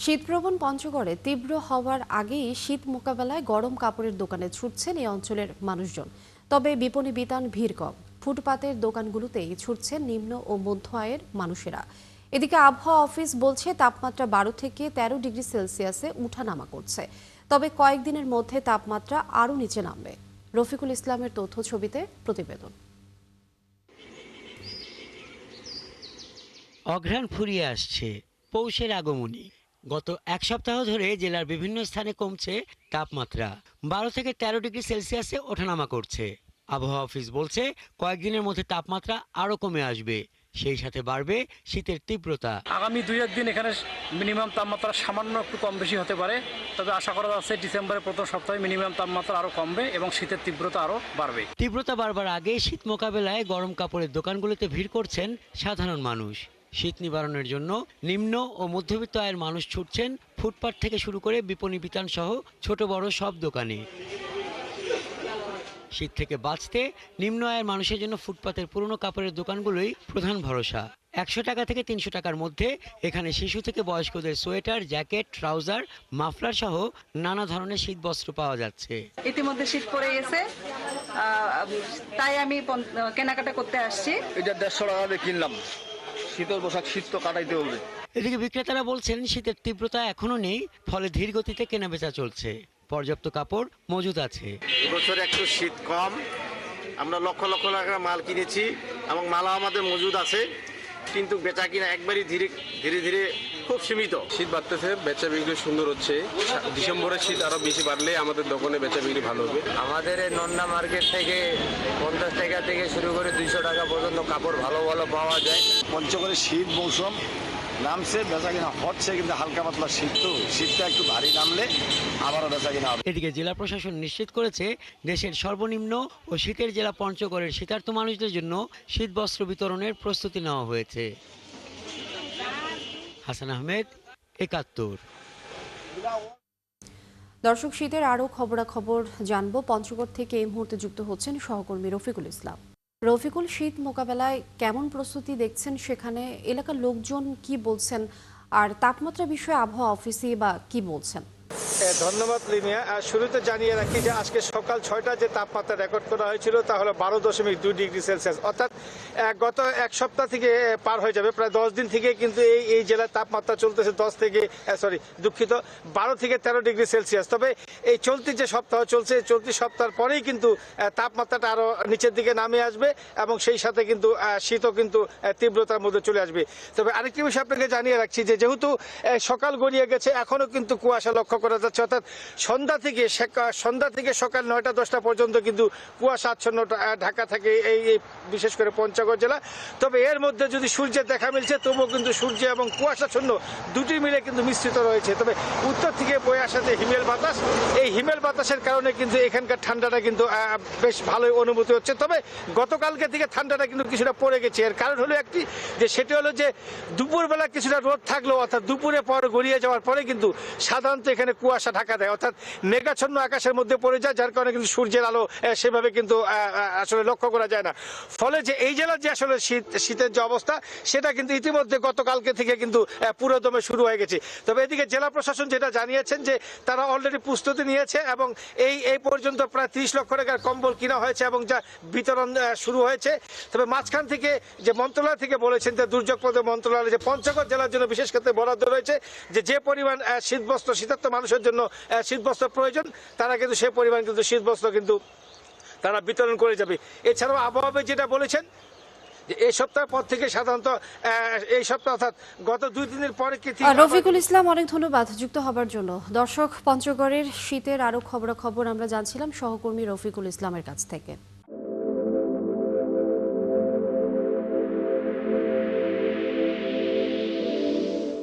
শীতপ্রবণ পঞ্চগড়ে তীব্র হওয়ার আগেই শীত মোকাবেলায় গরম কাপড়ের দোকানে ছুটছেন এই অঞ্চলের মানুষজন। তবে বিপণী বিতান ভিড় কম। ফুটপাতের দোকানগুলোতেই ছুটছেন নিম্ন ও মধ্য আয়ের মানুষেরা। এদিকে আবহাওয়া অফিস বলছে তাপমাত্রা 12 থেকে 13 ডিগ্রি সেলসিয়াসে উঠানামা করছে। তবে কয়েকদিনের মধ্যে তাপমাত্রা আরও নিচে নামবে। রফিকুল ইসলামের তথ্য ছবিতে প্রতিবেদন। অঘ্রাণ ফুরিয়ে আসছে, পৌষের আগমনী। গত এক সপ্তাহ ধরে জেলার বিভিন্ন স্থানে কমছে তাপমাত্রা, 12 থেকে 13 ডিগ্রি সেলসিয়াসে ওঠানামা করছে। আবহাওয়া অফিস বলছে কয়েকদিনের মধ্যে তাপমাত্রা আরও কমে আসবে, সেই সাথে বাড়বে শীতের তীব্রতা। আগামী 2-1 দিন এখানে মিনিমাম তাপমাত্রা সামান্য একটু কম বেশি হতে পারে, তবে আশা করা যাচ্ছে ডিসেম্বরের প্রথম সপ্তাহে মিনিমাম তাপমাত্রা আরও কমবে এবং শীতের তীব্রতা আরও বাড়বে। তীব্রতা বাড়বার আগে শীত মোকাবেলায় গরম কাপড়ের দোকানগুলোতে ভিড় করছেন সাধারণ মানুষ। শীত নিবারণের জন্য নিম্ন ও মধ্যবিত্ত আয়ের মানুষ ছুটছেন ফুটপাত থেকে শুরু করে বিপণী বিতান সহ ছোট বড় সব দোকানে। শীত থেকে বাঁচতে নিম্ন আয়ের মানুষের জন্য ফুটপাতের পুরনো কাপড়ের দোকানগুলোই প্রধান ভরসা। 100 টাকা থেকে 300 টাকার মধ্যে এখানে শিশু থেকে বয়স্কদের সোয়েটার, জ্যাকেট, ট্রাউজার, মাফলার সহ নানা ধরনের শীত বস্ত্র পাওয়া যাচ্ছে। ইতিমধ্যে শীত পড়ে গেছে, তাই আমি কেনাকাটা করতে আসছি। এটা 150 টাকা দিয়ে কিনলাম, শীতের পোশাক, শীত তো কাটাইতে হবে। এদিকে বিক্রেতারা বলছেন শীতের তীব্রতা এখনো নেই, ফলে ধীর গতিতে কেনাবেচা চলছে। পর্যাপ্ত কাপড় মজুদ আছে। এবছর একটু শীত কম, আমরা লক্ষ লক্ষ টাকার মাল কিনেছি এবং মালও আমাদের মজুদ আছে, কিন্তু বেচা কিনা একবারই ধীরে ধীরে খুব সীমিত। শীত বাড়তেছে, বেচা বিক্রি সুন্দর হচ্ছে। ডিসেম্বরের শীত আরো বেশি বাড়লে আমাদের দোকানে বেচা বিক্রি ভালো হবে। আমাদের এই নন্না মার্কেট থেকে 50 টাকা থেকে শুরু করে 200 টাকা পর্যন্ত কাপড় ভালো ভালো পাওয়া যায়। পঞ্চগড়ের শীত মৌসুম নামছে, বেচা কিনা হচ্ছে, কিন্তু হালকা পাতলা শীত, তো শীতটা একটু ভারী নামলে আবারও বেচা কিনা হবে। এদিকে জেলা প্রশাসন নিশ্চিত করেছে দেশের সর্বনিম্ন ও শীতের জেলা পঞ্চগড়ের শীতার্ত মানুষদের জন্য শীত বস্ত্র বিতরণের প্রস্তুতি নেওয়া হয়েছে। হাসান আহমেদ, 71। দর্শক, শীতের আরও খবরাখবর জানবো। পঞ্চগড় থেকে এই মুহূর্তে যুক্ত হচ্ছেন সহকর্মী রফিকুল ইসলাম। রফিকুল, শীত মোকাবেলায় কেমন প্রস্তুতি দেখছেন সেখানে? এলাকার লোকজন কি বলছেন, আর তাপমাত্রা বিষয়ে আবহাওয়া অফিসে বা কি বলছেন? ধন্যবাদ লিমিয়া। শুরুতে জানিয়ে রাখি যে আজকে সকাল 6টায় যে তাপমাত্রা রেকর্ড করা হয়েছিল তা হলো 12.2 ডিগ্রি সেলসিয়াস, অর্থাৎ গত এক সপ্তাহ থেকে পার হয়ে যাবে, প্রায় 10 দিন থেকে কিন্তু এই জেলার তাপমাত্রা চলতেছে 12 থেকে 13 ডিগ্রি সেলসিয়াস। তবে এই চলতি যে সপ্তাহ চলছে, চলতি সপ্তাহের পরেই কিন্তু তাপমাত্রাটা আরও নিচের দিকে নামে আসবে এবং সেই সাথে কিন্তু শীতও কিন্তু তীব্রতার মধ্যে চলে আসবে। তবে আরেকটি বিষয় আপনাকে জানিয়ে রাখছি যে যেহেতু সকাল গড়িয়ে গেছে, এখনও কিন্তু কুয়াশা লক্ষ্য করা যাচ্ছে, অর্থাৎ সন্ধ্যা থেকে সকাল 9টা-10টা পর্যন্ত কিন্তু কুয়াশা আচ্ছন্ন ঢাকা থাকে এই বিশেষ করে পঞ্চগড় জেলা। তবে এর মধ্যে যদি সূর্যের দেখা মিলছে, তবুও কিন্তু সূর্য এবং কুয়াশাচ্ছন্ন দুটি মিলে কিন্তু মিশ্রিত রয়েছে। তবে উত্তর থেকে বয়ে আসাতে হিমেল বাতাস, এই হিমেল বাতাসের কারণে কিন্তু এখানকার ঠান্ডাটা কিন্তু বেশ ভালোই অনুভূতি হচ্ছে। তবে গতকালকে থেকে ঠান্ডাটা কিন্তু কিছুটা পড়ে গেছে। এর কারণ হলো একটি, যে সেটি হলো যে দুপুরবেলা কিছুটা রোদ থাকলেও, অর্থাৎ দুপুরে পর গড়িয়ে যাওয়ার পরে কিন্তু সাধারণত এখানে কুয়াশা ঢাকা দেয়, অর্থাৎ মেঘাচ্ছন্ন আকাশের মধ্যে পড়ে যায়, যার কারণে কিন্তু সূর্যের আলো সেভাবে কিন্তু আসলে লক্ষ্য করা যায় না। ফলে যে এই জেলার যে আসলে শীতের যে অবস্থা, সেটা কিন্তু ইতিমধ্যে গতকালকে থেকে কিন্তু পুরোদমে শুরু হয়ে গেছে। তবে এদিকে জেলা প্রশাসন যেটা জানিয়েছেন যে তারা অলরেডি প্রস্তুতি নিয়েছে এবং এই পর্যন্ত প্রায় 30 লক্ষ টাকার কম্বল কিনা হয়েছে এবং যা বিতরণ শুরু হয়েছে। তবে মাঝখান থেকে যে মন্ত্রণালয় থেকে বলেছেন যে দুর্যোগ মন্ত্রণালয় যে পঞ্চগড় জেলার জন্য বিশেষ ক্ষেত্রে বরাদ্দ রয়েছে, যে পরিমাণ শীতার্ত মানুষের জন্য শীতবস্ত্র প্রয়োজন, তারা কিন্তু সেই পরিমাণ কিন্তু শীতবস্ত্র কিন্তু তারা বিতরণ করে যাবে। এছাড়াও আবহাওয়া যেটা বলেছেন যে এই সপ্তাহের পর থেকে সাধারণত এই সপ্তাহ অর্থাৎ গত 2-3 দিন পরে কি। রফিকুল ইসলাম, অনেক ধন্যবাদ যুক্ত হবার জন্য। দর্শক, পঞ্চগড়ের শীতের আরও খবরাখবর আমরা জানছিলাম সহকর্মী রফিকুল ইসলামের কাছ থেকে।